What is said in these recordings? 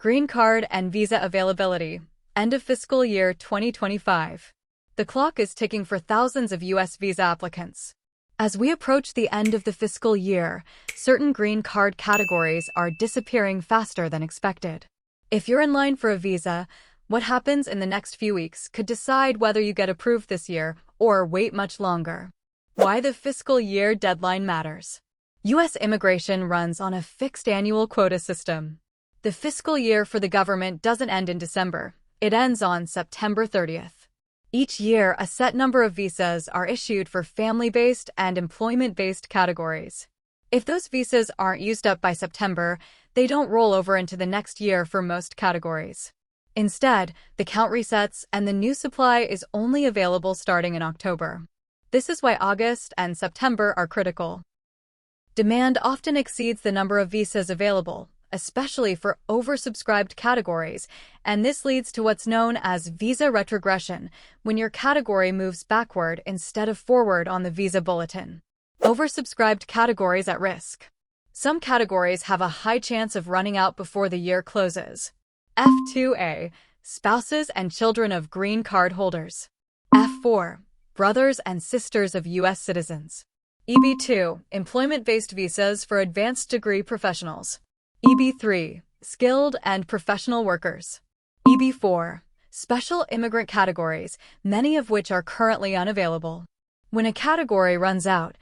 Green card and visa availability. End of fiscal year 2025. The clock is ticking for thousands of U.S. visa applicants. As we approach the end of the fiscal year, certain green card categories are disappearing faster than expected. If you're in line for a visa, what happens in the next few weeks could decide whether you get approved this year or wait much longer. Why the fiscal year deadline matters. U.S. immigration runs on a fixed annual quota system. The fiscal year for the government doesn't end in December. It ends on September 30th. Each year, a set number of visas are issued for family-based and employment-based categories. If those visas aren't used up by September, they don't roll over into the next year for most categories. Instead, the count resets and the new supply is only available starting in October. This is why August and September are critical. Demand often exceeds the number of visas available, especially for oversubscribed categories, and this leads to what's known as visa retrogression, when your category moves backward instead of forward on the visa bulletin. Oversubscribed categories at risk. Some categories have a high chance of running out before the year closes. F2A, spouses and children of green card holders. F4, brothers and sisters of U.S. citizens. EB2, employment-based visas for advanced degree professionals. EB3, skilled and professional workers. EB4, special immigrant categories, many of which are currently unavailable. When a category runs out,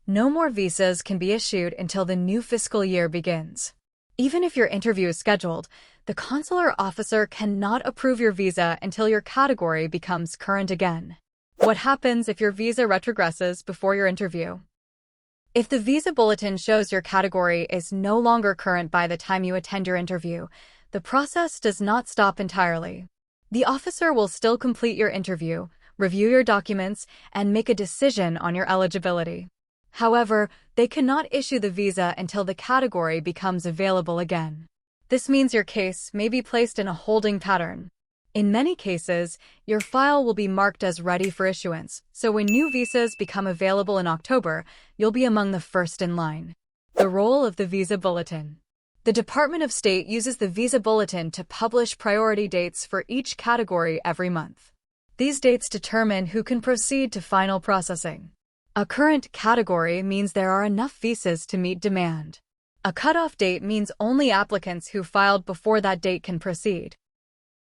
no more visas can be issued until the new fiscal year begins. Even if your interview is scheduled, the consular officer cannot approve your visa until your category becomes current again. What happens if your visa retrogresses before your interview? If the visa bulletin shows your category is no longer current by the time you attend your interview, the process does not stop entirely. The officer will still complete your interview, review your documents, and make a decision on your eligibility. However, they cannot issue the visa until the category becomes available again. This means your case may be placed in a holding pattern. In many cases, your file will be marked as ready for issuance, so when new visas become available in October, you'll be among the first in line. The role of the Visa Bulletin. The Department of State uses the Visa Bulletin to publish priority dates for each category every month. These dates determine who can proceed to final processing. A current category means there are enough visas to meet demand. A cutoff date means only applicants who filed before that date can proceed.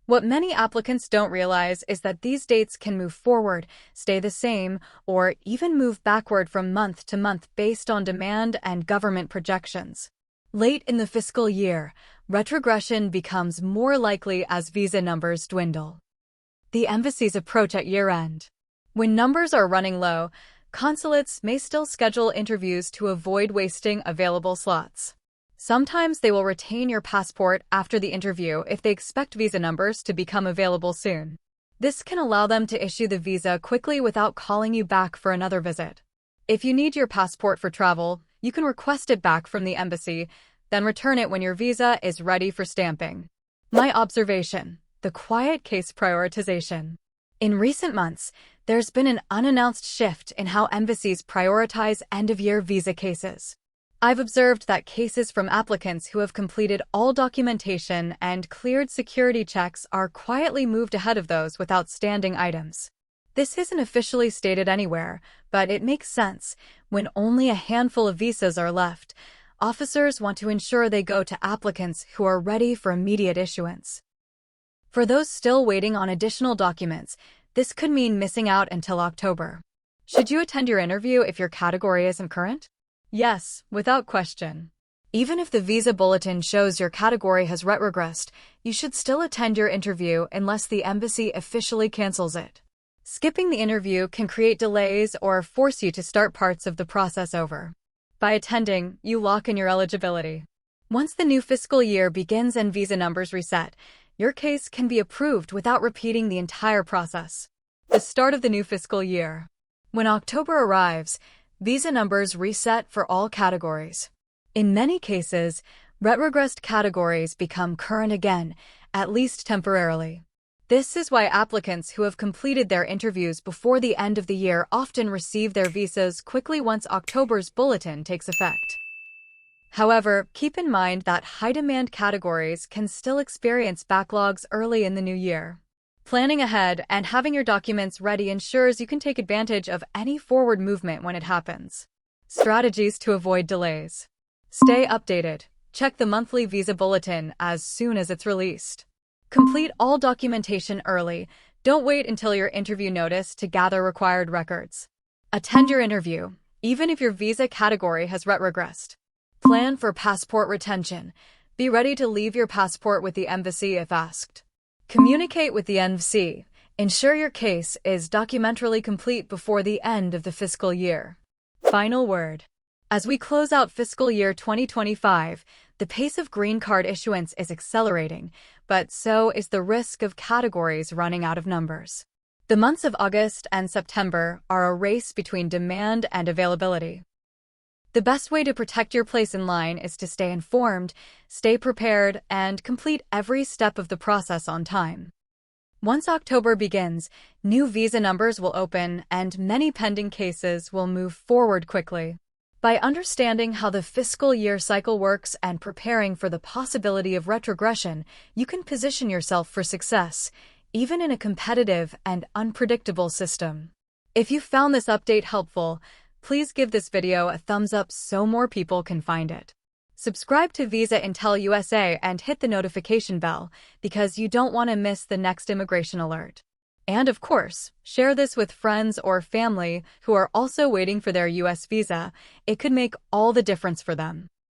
What many applicants don't realize is that these dates can move forward, stay the same, or even move backward from month to month based on demand and government projections. Late in the fiscal year, retrogression becomes more likely as visa numbers dwindle. The embassies approach at year-end. When numbers are running low, consulates may still schedule interviews to avoid wasting available slots. Sometimes they will retain your passport after the interview if they expect visa numbers to become available soon. This can allow them to issue the visa quickly without calling you back for another visit. If you need your passport for travel, you can request it back from the embassy, then return it when your visa is ready for stamping. My observation: the quiet case prioritization. In recent months, there's been an unannounced shift in how embassies prioritize end-of-year visa cases. I've observed that cases from applicants who have completed all documentation and cleared security checks are quietly moved ahead of those with outstanding items. This isn't officially stated anywhere, but it makes sense. When only a handful of visas are left, officers want to ensure they go to applicants who are ready for immediate issuance. For those still waiting on additional documents, this could mean missing out until October. Should you attend your interview if your category isn't current? Yes, without question. Even if the visa bulletin shows your category has retrogressed, you should still attend your interview unless the embassy officially cancels it. Skipping the interview can create delays or force you to start parts of the process over. By attending, you lock in your eligibility. Once the new fiscal year begins and visa numbers reset, your case can be approved without repeating the entire process. The start of the new fiscal year. When October arrives, visa numbers reset for all categories. In many cases, retrogressed categories become current again, at least temporarily. This is why applicants who have completed their interviews before the end of the year often receive their visas quickly once October's bulletin takes effect. However, keep in mind that high-demand categories can still experience backlogs early in the new year. Planning ahead and having your documents ready ensures you can take advantage of any forward movement when it happens. Strategies to avoid delays. Stay updated. Check the monthly visa bulletin as soon as it's released. Complete all documentation early. Don't wait until your interview notice to gather required records. Attend your interview, even if your visa category has retrogressed. Plan for passport retention. Be ready to leave your passport with the embassy if asked. Communicate with the embassy. Ensure your case is documentarily complete before the end of the fiscal year. Final word. As we close out fiscal year 2025, the pace of green card issuance is accelerating, but so is the risk of categories running out of numbers. The months of August and September are a race between demand and availability. The best way to protect your place in line is to stay informed, stay prepared, and complete every step of the process on time. Once October begins, new visa numbers will open and many pending cases will move forward quickly. By understanding how the fiscal year cycle works and preparing for the possibility of retrogression, you can position yourself for success, even in a competitive and unpredictable system. If you found this update helpful, please give this video a thumbs up so more people can find it. Subscribe to Visa Intel USA and hit the notification bell because you don't want to miss the next immigration alert. And of course, share this with friends or family who are also waiting for their US visa. It could make all the difference for them.